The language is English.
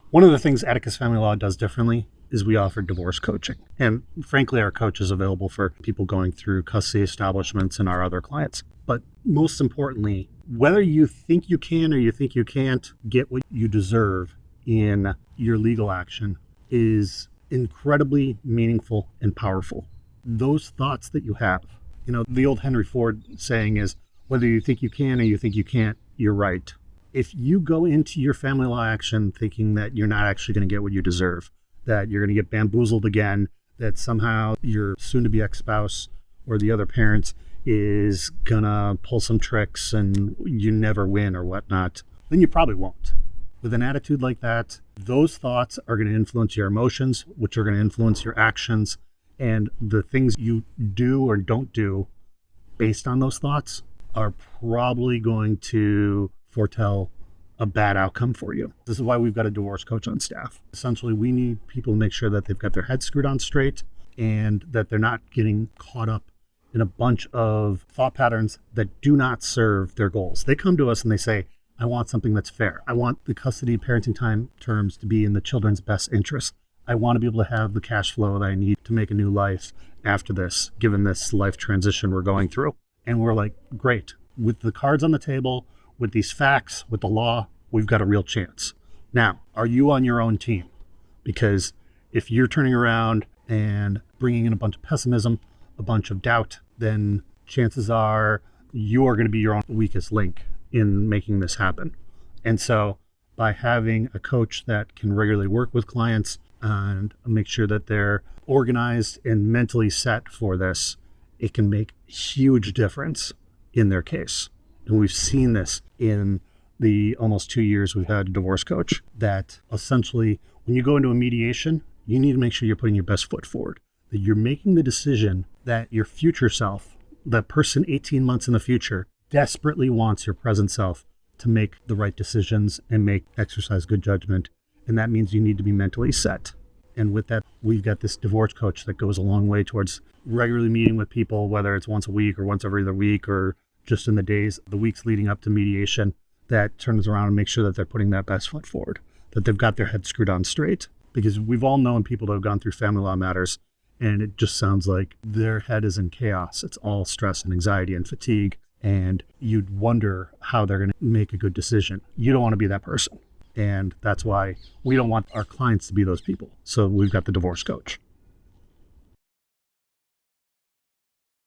One of the things Atticus Family Law does differently is we offer divorce coaching. And frankly, our coach is available for people going through custody establishments and our other clients. But most importantly, whether you think you can or you think you can't get what you deserve in your legal action is incredibly meaningful and powerful. Those thoughts that you have, the old Henry Ford saying is, whether you think you can or you think you can't, you're right. If you go into your family law action thinking that you're not actually going to get what you deserve, that you're going to get bamboozled again, that somehow your soon-to-be ex-spouse or the other parent is going to pull some tricks and you never win or whatnot, then you probably won't. With an attitude like that, those thoughts are going to influence your emotions, which are going to influence your actions, and the things you do or don't do based on those thoughts are probably going to foretell a bad outcome for you. This is why we've got a divorce coach on staff. Essentially, we need people to make sure that they've got their heads screwed on straight and that they're not getting caught up in a bunch of thought patterns that do not serve their goals. They come to us and they say, I want something that's fair. I want the custody parenting time terms to be in the children's best interest. I want to be able to have the cash flow that I need to make a new life after this, given this life transition we're going through. And we're like, great. With the cards on the table, with these facts, with the law, we've got a real chance. Now, are you on your own team? Because if you're turning around and bringing in a bunch of pessimism, a bunch of doubt, then chances are you are going to be your own weakest link in making this happen. And so by having a coach that can regularly work with clients and make sure that they're organized and mentally set for this, it can make a huge difference in their case. And we've seen this in the almost 2 years we've had a divorce coach, that essentially when you go into a mediation, you need to make sure you're putting your best foot forward, that you're making the decision that your future self, that person 18 months in the future, desperately wants your present self to make the right decisions and exercise good judgment. And that means you need to be mentally set. And with that, we've got this divorce coach that goes a long way towards regularly meeting with people, whether it's once a week or once every other week or just in the weeks leading up to mediation, that turns around and makes sure that they're putting that best foot forward, that they've got their head screwed on straight. Because we've all known people that have gone through family law matters, and it just sounds like their head is in chaos. It's all stress and anxiety and fatigue, and you'd wonder how they're going to make a good decision. You don't want to be that person. And that's why we don't want our clients to be those people. So we've got the divorce coach.